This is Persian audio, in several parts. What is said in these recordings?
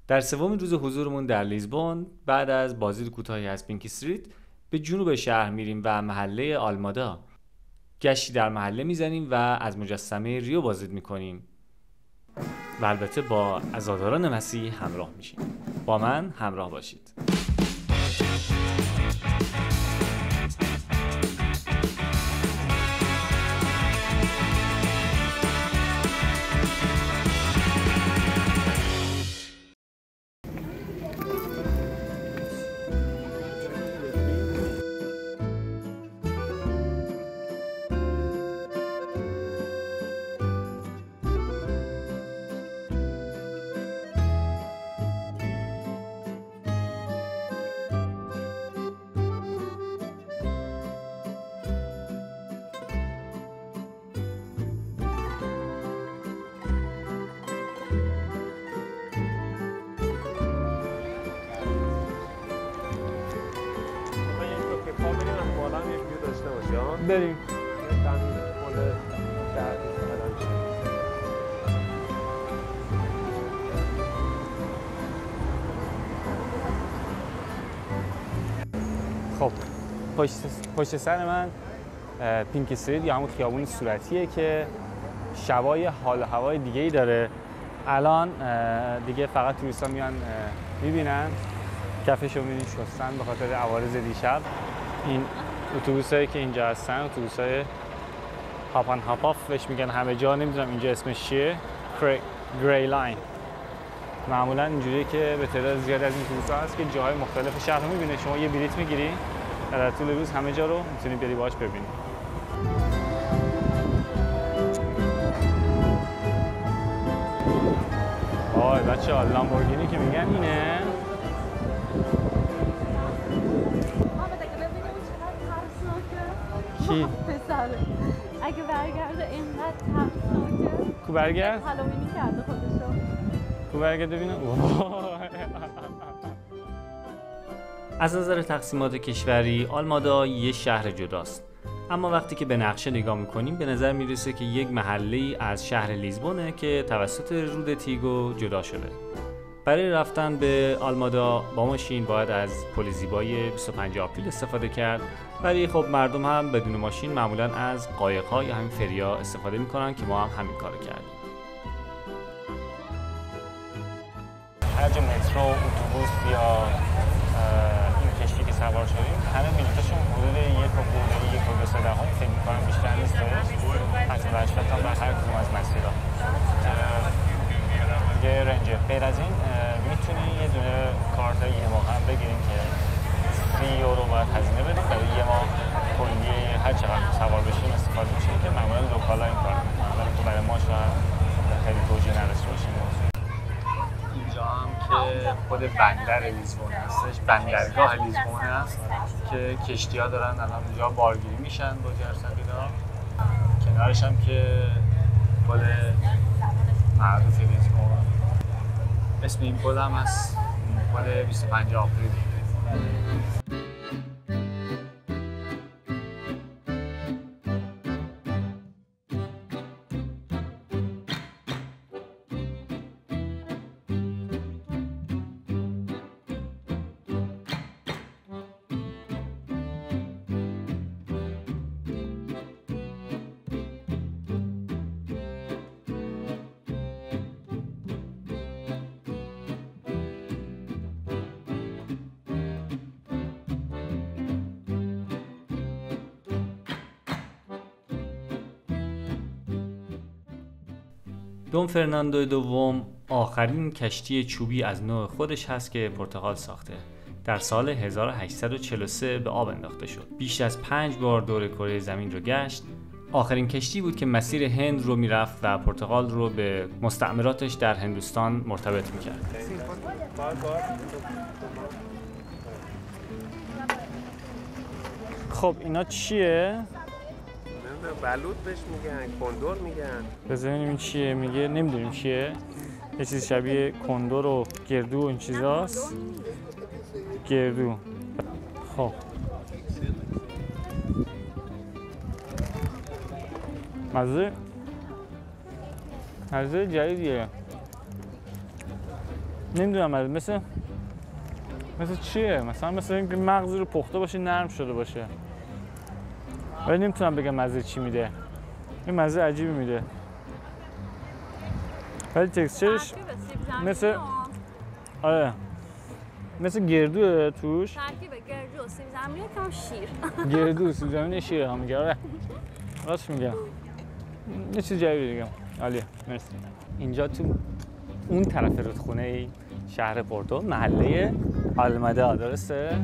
در سومین روز حضورمون در لیزبون بعد از بازدید کوتاهی از پینک استریت به جنوب شهر میریم و محله آلمادا گشتی در محله میزنیم و از مجسمه ریو بازدید میکنیم و البته با عزاداران مسیح همراه میشیم. با من همراه باشید. بریم. خب پشت سر من پینک استریت یا همون خیابون صورتیه که شبای حال و هوای دیگه‌ای داره. الان دیگه فقط توریستا میان میبینن، کفشو میبینن شستن به خاطر عوارض دیشب. این اتوبوسایی که اینجا هستن اتوبوسای هاپ آن هاپ آف بهش میگن همه جا، نمیدونم اینجا اسمش چیه، گری لاین. معمولا اینجوریه که به تعداد زیاد از این اتوبوس‌ها هست که جاهای مختلف شهر رو میبینه. شما یه بلیط میگیری و در طول روز همه جا رو میتونی بری باهاش ببینی. وای بچه‌ها، لامبورگینی که میگن اینه. کی؟ پسره. اگه برگرده اینقدر ترسناکه. کو برگرد؟ هالووینی کرده خودشو. کو برگرد ببینم. از نظر تقسیمات کشوری آلمادا یه شهر جداست، اما وقتی که به نقشه نگاه میکنیم به نظر میرسه که یک محله از شهر لیزبونه که توسط رود تیگو جدا شده. برای رفتن به آلمادا با ماشین باید از پل زیبای 25 آپریل استفاده کرد، ولی خب مردم هم بدون ماشین معمولا از قایق‌ها یا همین فریا استفاده میکنن که ما هم همین کارو کردیم. هر جا مترو، اتوبوس یا این کشتی که سوار شدیم همه بلیطاشون حدود 1.2 فکر می‌کنم بیشتر نیست. حتی تا بر هر کدوم از مسیرها دیگه رنجه. غیر از این میتونی یه دونه کارت یه ماه هم بگیریم که 30 یورو باید هزینه بدیم برای یه ماه کلی هر چقدر سوار بشیم استفاده میشه که معمولا لوکالا این کار میکنن، ولی خب برای ما شاید خیلی توجیه نداشته باشیم. اینجا هم که خود بندر لیزبون هستش، بندرگاه لیزبون هست که کشتی ها دارن الان اینجا بارگیری میشن با جرثقیلا. کنارش هم که پل معروف لیزبون، اسم این پل هم هست پل 25 آپریل. دون فرناندو دوم آخرین کشتی چوبی از نوع خودش هست که پرتغال ساخته. در سال 1843 به آب انداخته شد. بیش از 5 بار دور کره زمین رو گشت. آخرین کشتی بود که مسیر هند رو میرفت و پرتغال رو به مستعمراتش در هندوستان مرتبط میکرد. خب اینا چیه؟ بلوط بهش میگن، کندور میگن. بذار ببینیم این چیه. میگه نمیدونیم چیه. یه چیز شبیه کندور و گردو و این چیزاست. گردو. خب مزه جدیدیه. نمیدونم مثل چیه؟ مثلا مثل اینکه مغزی رو پخته باشه نرم شده باشه. ولی نمیتونم بگم مزه چی میده. این مزه عجیبی میده. ولی تکسچرش مثل آره مثل گردوه توش. ترکیب گردو و سیب زمینی کم شیر. گردو سیب زمینی شیر هم میگه. آره راست میگم. یه چیز جدیدی دیگه. عالیه. مرسی. اینجا تو اون طرف رودخونه شهر پورتو محله آلمدا درسته؟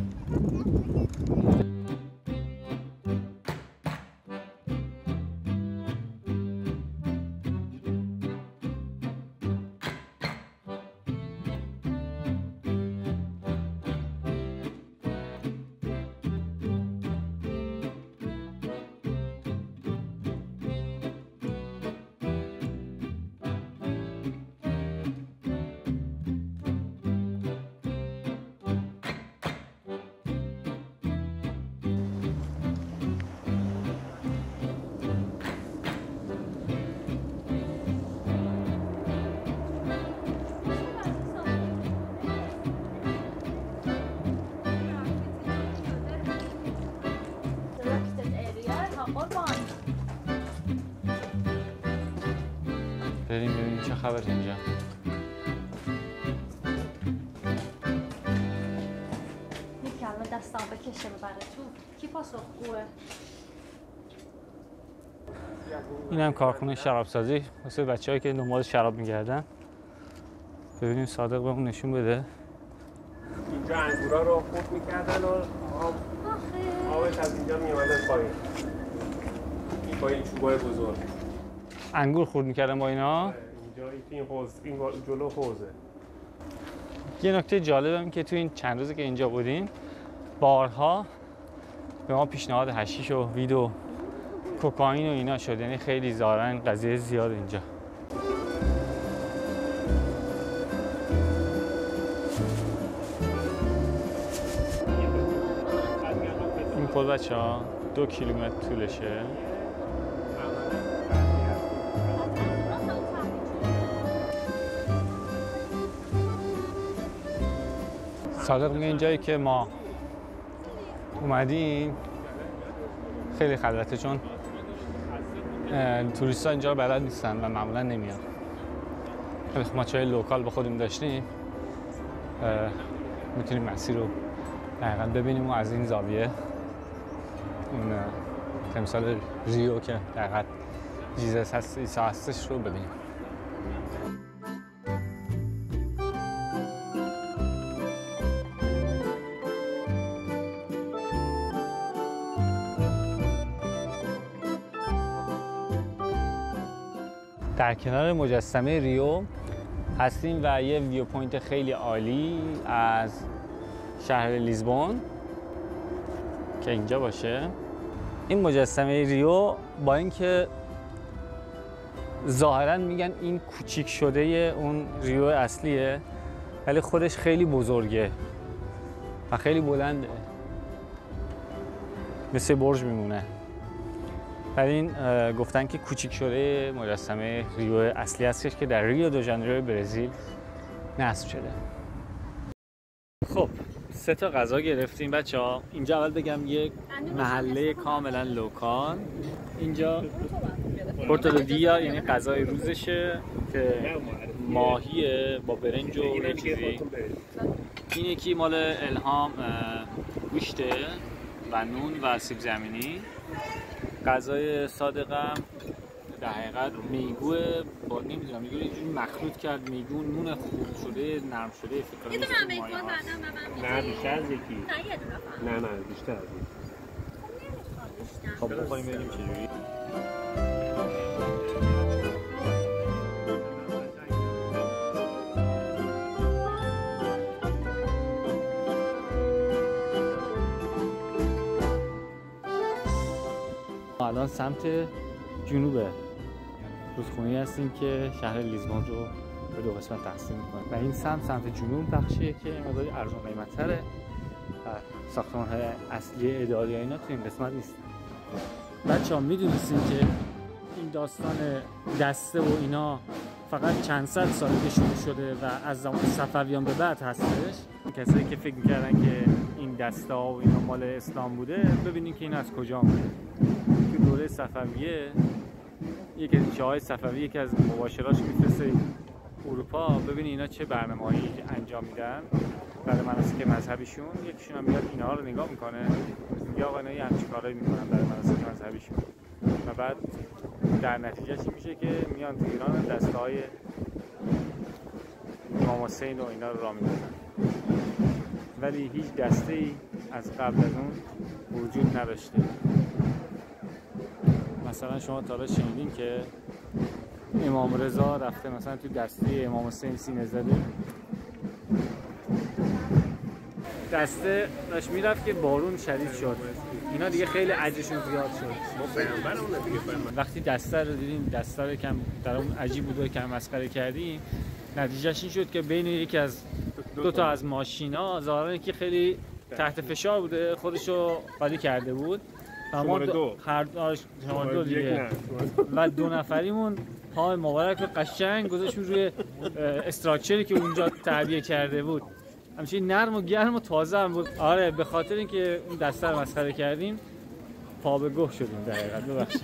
بریم ببینیم چه خبر اینجا. یکی الان دستم بکشه ببره تو. کی پاسخگوه؟ این هم کارخونه شرابسازی واسه بچه‌هایی که دنبال شراب می‌گردن. ببینیم صادق بهمون نشون بده. اینجا انگورا رو خورد می‌کردن و آبش از اینجا می‌اومدن پایین. این با این چوبای بزرگ. انگور خورد می‌کردن با اینا. اینجا این حوض این جلو حوضه. یه نکته جالب هم که تو این چند روزی که اینجا بودیم بارها به ما پیشنهاد حشیش و وید و کوکائین و اینا شد. یعنی خیلی ظاهراً قضیه زیاد اینجا. این پل بچه‌ها 2 کیلومتر طولشه. صادق میگه اینجایی که ما اومدیم خیلی خلوته، چون توریست‌ها اینجا رو بلد نیستن و معمولا نمیان. خیلی ما چای لوکال با خودمون داشتیم، میتونیم مسیر رو دقیقا ببینیم و از این زاویه اون تمثال ریو که دقیقا جیزس هست عیسی هستش رو ببینیم. در کنار مجسمه ریو هستیم و یه ویو پوینت خیلی عالی از شهر لیزبون که اینجا باشه. این مجسمه ریو با اینکه ظاهراً میگن این کوچیک شده اون ریو اصلیه، ولی خودش خیلی بزرگه و خیلی بلنده، مثل برج میمونه. ولی این گفتن که کوچیک شده مجسمه ریو اصلی هستش که در ریو دو ژانیرو برزیل نصب شده. خب 3 تا غذا گرفتیم بچه‌ها. اینجا اول بگم یک محله کاملا لوکال. اینجا پورتودیا یعنی غذای روزشه که ماهیه با برنج و یه چیزی. این یکی مال الهام گوشته و نون و سیب زمینی. غذای صادقم در حقیقت میگو با نمیدونم میگو اینجوری مخلوط کرد، میگو نون خورد شده نرم شده فکر کنم. یه دونه میگو بعدم نه بیشتر از یکی. نه یه دونه نه بیشتر از یکی. خب بخوریم ببینیم چجوری. الان سمت جنوب رودخونه‌ای هستیم که شهر لیزبون رو به 2 قسمت تقسیم می‌کنه و این سمت جنوب بخشیه که مقداری ارزان قیمت‌تره و ساختمان‌های اصلی اداری اینا تو این قسمت نیست. بچه‌ها میدونستین که این داستان دسته و اینا فقط چند صد سال که شروع شده و از زمان صفویان به بعد هستش. کسایی که فکر می‌کردن که این دستا و اینا مال اسلام بوده، ببینید که این از کجا اومده. تو دوره صفویه یکی از شاه‌های صفوی یکی از مباشراش میفرسته اروپا، ببینید اینا چه برنامه‌هایی انجام میدن برای مناسک مذهبیشون. یکیشون هم میاد اینا رو نگاه میکنه، میگه آقا اینا همچین کارایی میکنن برای مناسک مذهبیشون و بعد در نتیجهش این میشه که میان تو ایران دسته‌های امام حسین و اینا رو راه میندازن، ولی هیچ دسته‌ای از قبل از اون وجود نداشته. مثلا شما تا حالا شنیدین که امام رضا رفته مثلا تو دسته امام حسین سینه زده؟ دسته داشت میرفت که بارون شدید شد، اینا دیگه خیلی عجزشون زیاد شد. وقتی دسته رو دیدیم، دسته رو کم در اون عجیب بود و کم مسخره کردیم، نتیجهش این شد که بین یکی از دو تا از ماشینا ظاهرا که خیلی تحت فشار بوده خودشو خالی کرده بود، شماره دو شماره 2 دیگه و 2 نفریمون پای مبارک رو قشنگ گذاشتیم روی استراکچری که اونجا تعبیه کرده بود، همچنین نرم و گرم و تازه هم بود. آره به خاطر اینکه اون دسته رو مسخره کردیم پا به گوه شدیم در حقیقت. ببخشید.